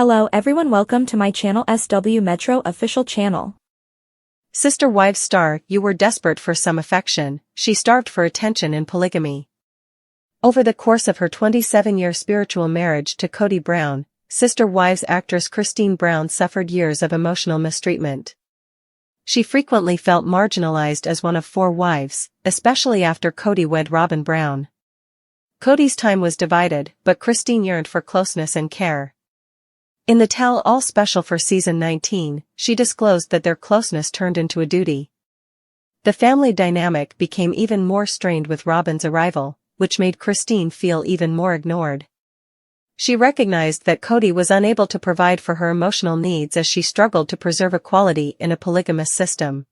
Hello everyone, welcome to my channel SW Metro official channel. Sister Wives star, you were desperate for some affection, she starved for attention in polygamy. Over the course of her 27-year spiritual marriage to Kody Brown, Sister Wives actress Christine Brown suffered years of emotional mistreatment. She frequently felt marginalized as one of 4 wives, especially after Kody wed Robyn Brown. Kody's time was divided, but Christine yearned for closeness and care. In the tell-all special for season 19, she disclosed that their closeness turned into a duty. The family dynamic became even more strained with Robyn's arrival, which made Christine feel even more ignored. She recognized that Kody was unable to provide for her emotional needs as she struggled to preserve equality in a polygamous system.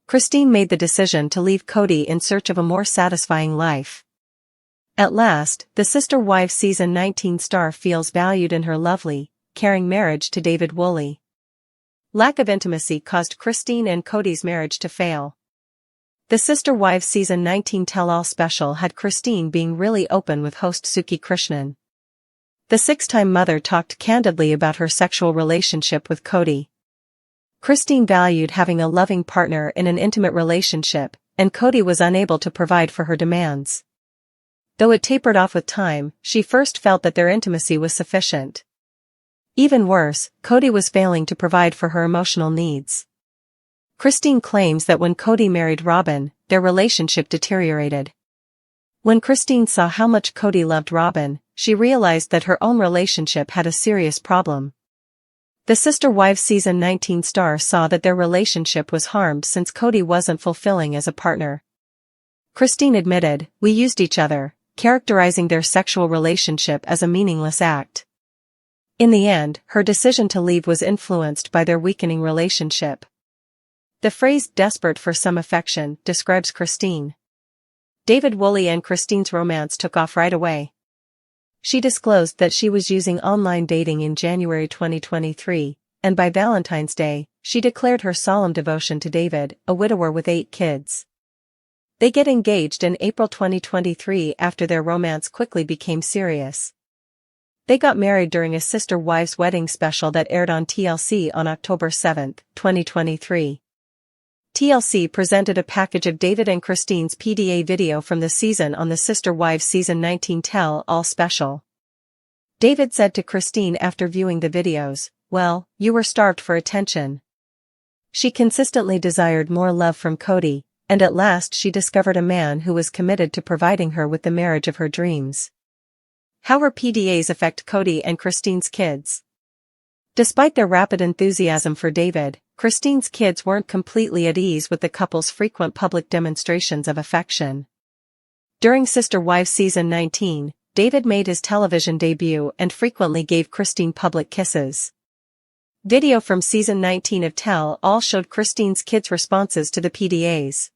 Christine made the decision to leave Kody in search of a more satisfying life. At last, the Sister Wives season 19 star feels valued in her lovely, caring marriage to David Woolley. Lack of intimacy caused Christine and Kody's marriage to fail. The Sister Wives season 19 tell-all special had Christine being really open with host Suki Krishnan. The 6-time mother talked candidly about her sexual relationship with Kody. Christine valued having a loving partner in an intimate relationship, and Kody was unable to provide for her demands. Though it tapered off with time, she first felt that their intimacy was sufficient. Even worse, Kody was failing to provide for her emotional needs. Christine claims that when Kody married Robyn, their relationship deteriorated. When Christine saw how much Kody loved Robyn, she realized that her own relationship had a serious problem. The Sister Wives season 19 star saw that their relationship was harmed since Kody wasn't fulfilling as a partner. Christine admitted, "We used each other," characterizing their sexual relationship as a meaningless act. In the end, her decision to leave was influenced by their weakening relationship. The phrase "desperate for some affection" describes Christine. David Woolley and Christine's romance took off right away. She disclosed that she was using online dating in January 2023, and by Valentine's Day, she declared her solemn devotion to David, a widower with 8 kids. They get engaged in April 2023 after their romance quickly became serious. They got married during a Sister Wives wedding special that aired on TLC on October 7, 2023. TLC presented a package of David and Christine's PDA video from the season on the Sister Wives season 19 tell-all special. David said to Christine after viewing the videos, "Well, you were starved for attention." She consistently desired more love from Kody, and at last she discovered a man who was committed to providing her with the marriage of her dreams. How her PDAs affect Kody and Christine's kids. Despite their rapid enthusiasm for David, Christine's kids weren't completely at ease with the couple's frequent public demonstrations of affection. During Sister Wives season 19, David made his television debut and frequently gave Christine public kisses. Video from season 19 of Tell-All showed Christine's kids' responses to the PDAs.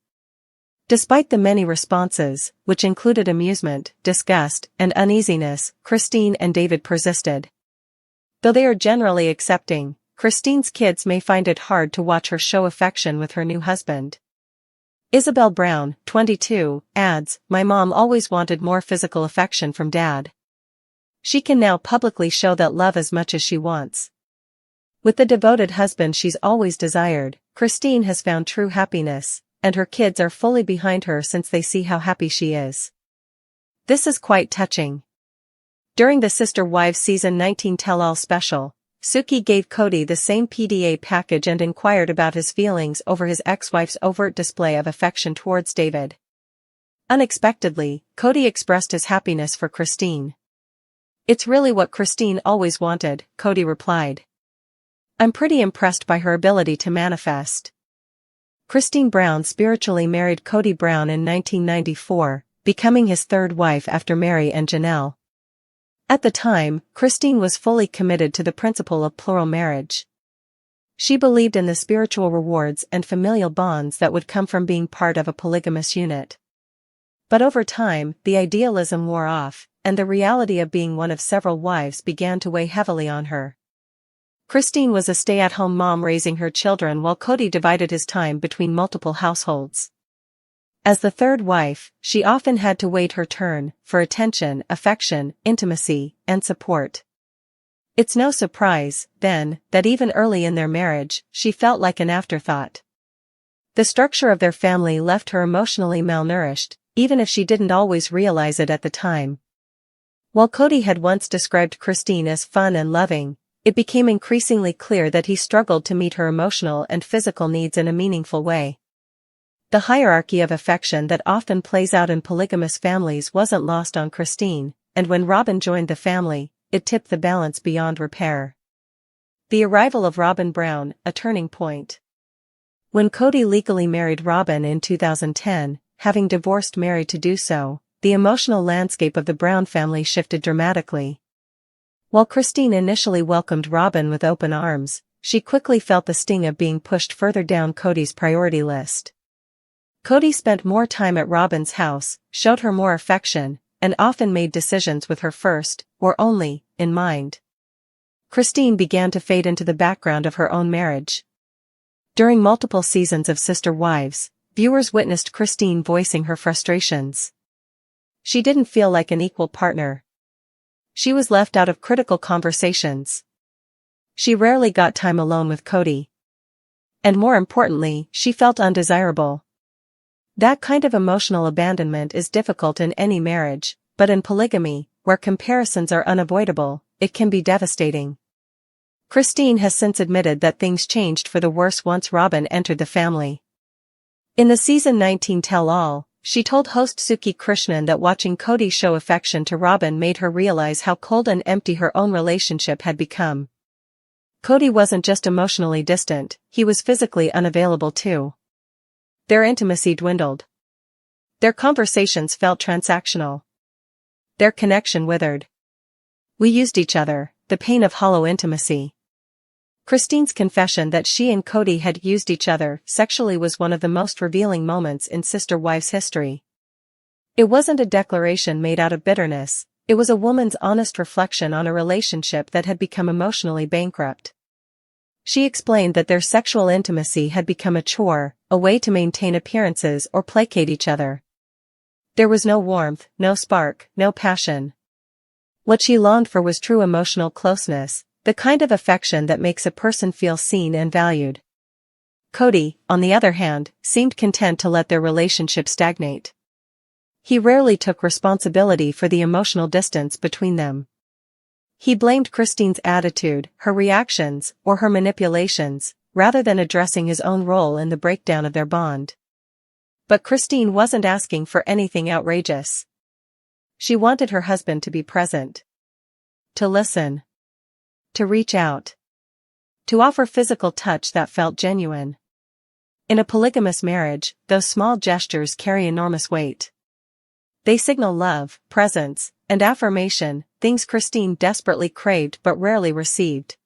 Despite the many responses, which included amusement, disgust, and uneasiness, Christine and David persisted. Though they are generally accepting, Christine's kids may find it hard to watch her show affection with her new husband. Isabel Brown, 22, adds, "My mom always wanted more physical affection from Dad. She can now publicly show that love as much as she wants. With the devoted husband she's always desired, Christine has found true happiness, and her kids are fully behind her since they see how happy she is. This is quite touching." During the Sister Wives season 19 tell-all special, Suki gave Kody the same PDA package and inquired about his feelings over his ex-wife's overt display of affection towards David. Unexpectedly, Kody expressed his happiness for Christine. "It's really what Christine always wanted," Kody replied. "I'm pretty impressed by her ability to manifest." Christine Brown spiritually married Kody Brown in 1994, becoming his 3rd wife after Mary and Janelle. At the time, Christine was fully committed to the principle of plural marriage. She believed in the spiritual rewards and familial bonds that would come from being part of a polygamous unit. But over time, the idealism wore off, and the reality of being one of several wives began to weigh heavily on her. Christine was a stay-at-home mom raising her children while Kody divided his time between multiple households. As the 3rd wife, she often had to wait her turn for attention, affection, intimacy, and support. It's no surprise, then, that even early in their marriage, she felt like an afterthought. The structure of their family left her emotionally malnourished, even if she didn't always realize it at the time. While Kody had once described Christine as fun and loving, it became increasingly clear that he struggled to meet her emotional and physical needs in a meaningful way. The hierarchy of affection that often plays out in polygamous families wasn't lost on Christine, and when Robyn joined the family, it tipped the balance beyond repair. The arrival of Robyn Brown, a turning point. When Kody legally married Robyn in 2010, having divorced Mary to do so, the emotional landscape of the Brown family shifted dramatically. While Christine initially welcomed Robyn with open arms, she quickly felt the sting of being pushed further down Kody's priority list. Kody spent more time at Robyn's house, showed her more affection, and often made decisions with her first, or only, in mind. Christine began to fade into the background of her own marriage. During multiple seasons of Sister Wives, viewers witnessed Christine voicing her frustrations. She didn't feel like an equal partner. She was left out of critical conversations. She rarely got time alone with Kody. And more importantly, she felt undesirable. That kind of emotional abandonment is difficult in any marriage, but in polygamy, where comparisons are unavoidable, it can be devastating. Christine has since admitted that things changed for the worse once Robyn entered the family. In the season 19 tell-all, she told host Suki Krishnan that watching Kody show affection to Robyn made her realize how cold and empty her own relationship had become. Kody wasn't just emotionally distant, he was physically unavailable too. Their intimacy dwindled. Their conversations felt transactional. Their connection withered. We used each other, the pain of hollow intimacy. Christine's confession that she and Kody had used each other sexually was one of the most revealing moments in Sister Wives history. It wasn't a declaration made out of bitterness, it was a woman's honest reflection on a relationship that had become emotionally bankrupt. She explained that their sexual intimacy had become a chore, a way to maintain appearances or placate each other. There was no warmth, no spark, no passion. What she longed for was true emotional closeness, the kind of affection that makes a person feel seen and valued. Kody, on the other hand, seemed content to let their relationship stagnate. He rarely took responsibility for the emotional distance between them. He blamed Christine's attitude, her reactions, or her manipulations, rather than addressing his own role in the breakdown of their bond. But Christine wasn't asking for anything outrageous. She wanted her husband to be present. To listen. To reach out. To offer physical touch that felt genuine. In a polygamous marriage, those small gestures carry enormous weight. They signal love, presence, and affirmation, things Christine desperately craved but rarely received.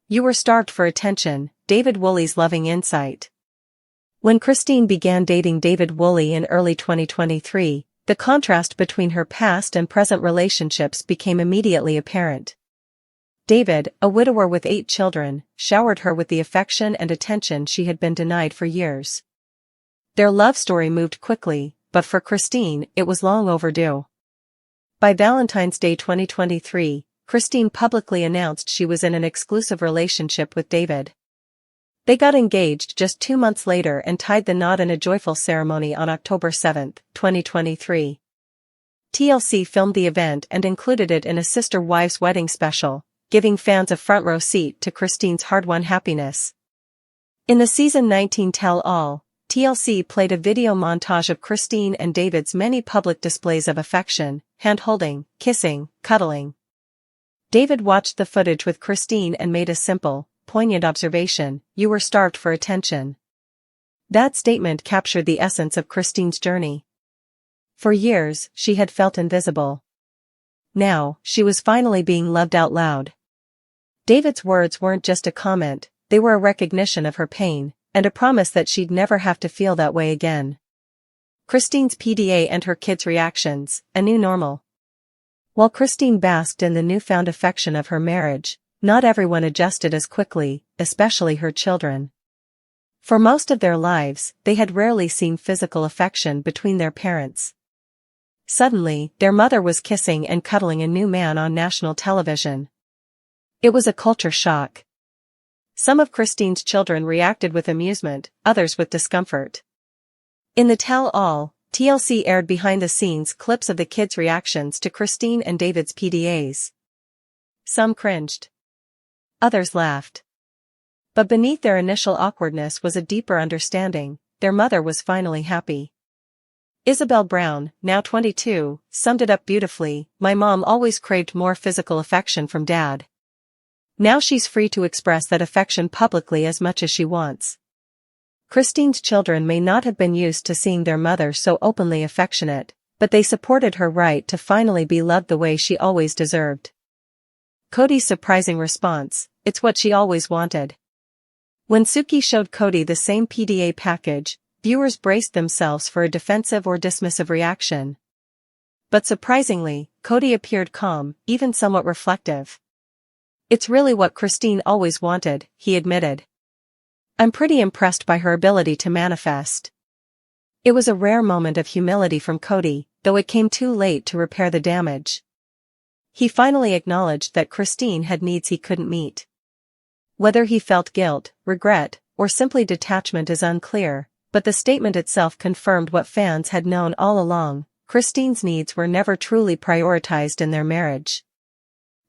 You were starved for attention, David Woolley's loving insight. When Christine began dating David Woolley in early 2023, the contrast between her past and present relationships became immediately apparent. David, a widower with 8 children, showered her with the affection and attention she had been denied for years. Their love story moved quickly, but for Christine, it was long overdue. By Valentine's Day 2023, Christine publicly announced she was in an exclusive relationship with David. They got engaged just 2 months later and tied the knot in a joyful ceremony on October 7, 2023. TLC filmed the event and included it in a Sister Wives wedding special, giving fans a front-row seat to Christine's hard-won happiness. In the season 19 tell-all, TLC played a video montage of Christine and David's many public displays of affection, hand-holding, kissing, cuddling. David watched the footage with Christine and made a simple, poignant observation: "You were starved for attention." That statement captured the essence of Christine's journey. For years, she had felt invisible. Now, she was finally being loved out loud. David's words weren't just a comment, they were a recognition of her pain, and a promise that she'd never have to feel that way again. Christine's PDA and her kids' reactions, a new normal. While Christine basked in the newfound affection of her marriage, not everyone adjusted as quickly, especially her children. For most of their lives, they had rarely seen physical affection between their parents. Suddenly, their mother was kissing and cuddling a new man on national television. It was a culture shock. Some of Christine's children reacted with amusement, others with discomfort. In the tell-all, TLC aired behind-the-scenes clips of the kids' reactions to Christine and David's PDAs. Some cringed. Others laughed. But beneath their initial awkwardness was a deeper understanding. Their mother was finally happy. Isabel Brown, now 22, summed it up beautifully. "My mom always craved more physical affection from Dad. Now she's free to express that affection publicly as much as she wants." Christine's children may not have been used to seeing their mother so openly affectionate, but they supported her right to finally be loved the way she always deserved. Kody's surprising response: "It's what she always wanted." When Suki showed Kody the same PDA package, viewers braced themselves for a defensive or dismissive reaction. But surprisingly, Kody appeared calm, even somewhat reflective. "It's really what Christine always wanted," he admitted. "I'm pretty impressed by her ability to manifest." It was a rare moment of humility from Kody, though it came too late to repair the damage. He finally acknowledged that Christine had needs he couldn't meet. Whether he felt guilt, regret, or simply detachment is unclear, but the statement itself confirmed what fans had known all along: Christine's needs were never truly prioritized in their marriage.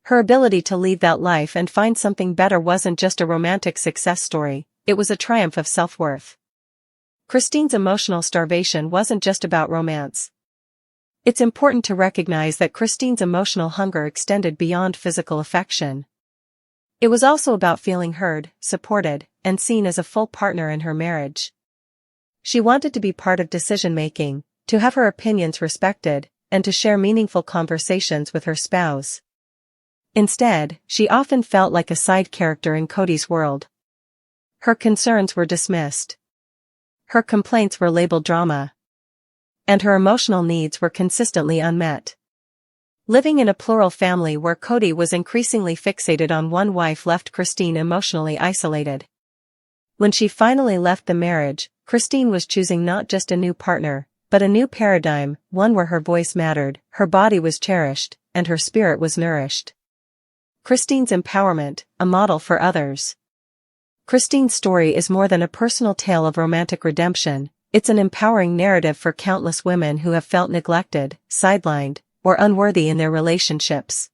Her ability to leave that life and find something better wasn't just a romantic success story, it was a triumph of self-worth. Christine's emotional starvation wasn't just about romance. It's important to recognize that Christine's emotional hunger extended beyond physical affection. It was also about feeling heard, supported, and seen as a full partner in her marriage. She wanted to be part of decision-making, to have her opinions respected, and to share meaningful conversations with her spouse. Instead, she often felt like a side character in Kody's world. Her concerns were dismissed. Her complaints were labeled drama. And her emotional needs were consistently unmet. Living in a plural family where Kody was increasingly fixated on one wife left Christine emotionally isolated. When she finally left the marriage, Christine was choosing not just a new partner, but a new paradigm, one where her voice mattered, her body was cherished, and her spirit was nourished. Christine's empowerment, a model for others. Christine's story is more than a personal tale of romantic redemption, it's an empowering narrative for countless women who have felt neglected, sidelined, or unworthy in their relationships.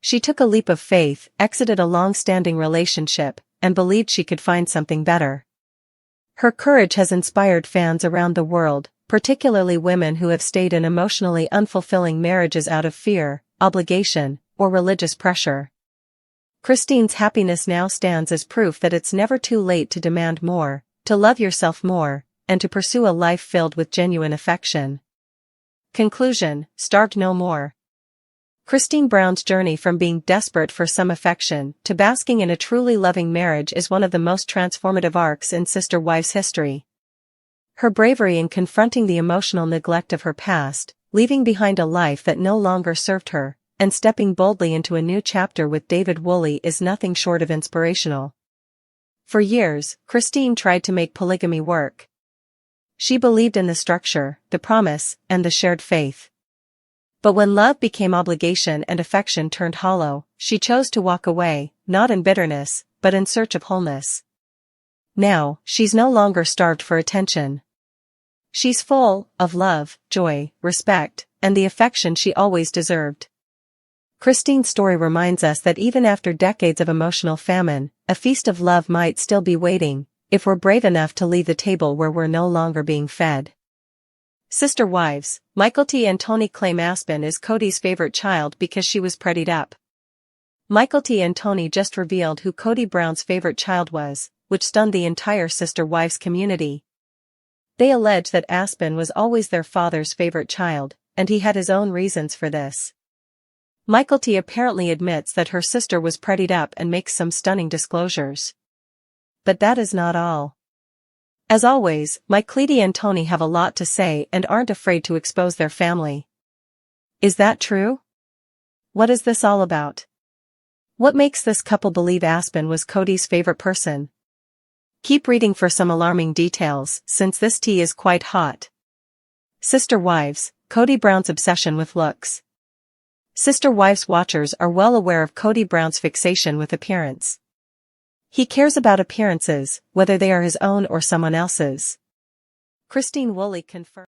She took a leap of faith, exited a long-standing relationship, and believed she could find something better. Her courage has inspired fans around the world, particularly women who have stayed in emotionally unfulfilling marriages out of fear, obligation, or religious pressure. Christine's happiness now stands as proof that it's never too late to demand more, to love yourself more, and to pursue a life filled with genuine affection. Conclusion: starved no more. Christine Brown's journey from being desperate for some affection to basking in a truly loving marriage is one of the most transformative arcs in sister wives history. Her bravery in confronting the emotional neglect of her past, leaving behind a life that no longer served her, and stepping boldly into a new chapter with David Woolley is nothing short of inspirational. For years, Christine tried to make polygamy work. She believed in the structure, the promise, and the shared faith. But when love became obligation and affection turned hollow, she chose to walk away, not in bitterness, but in search of wholeness. Now, she's no longer starved for attention. She's full of love, joy, respect, and the affection she always deserved. Christine's story reminds us that even after decades of emotional famine, a feast of love might still be waiting, if we're brave enough to leave the table where we're no longer being fed. Sister wives, Michael T and Tony claim Aspen is Kody's favorite child because she was prettied up. Michael T and Tony just revealed who Kody Brown's favorite child was, which stunned the entire sister wives community. They allege that Aspen was always their father's favorite child, and he had his own reasons for this. Michael T apparently admits that her sister was prettied up and makes some stunning disclosures. But that is not all. As always, Kody and Tony have a lot to say and aren't afraid to expose their family. Is that true? What is this all about? What makes this couple believe Aspen was Kody's favorite person? Keep reading for some alarming details, since this tea is quite hot. Sister wives, Kody Brown's obsession with looks. Sister Wives watchers are well aware of Kody Brown's fixation with appearance. He cares about appearances, whether they are his own or someone else's. Christine Woolley confirmed.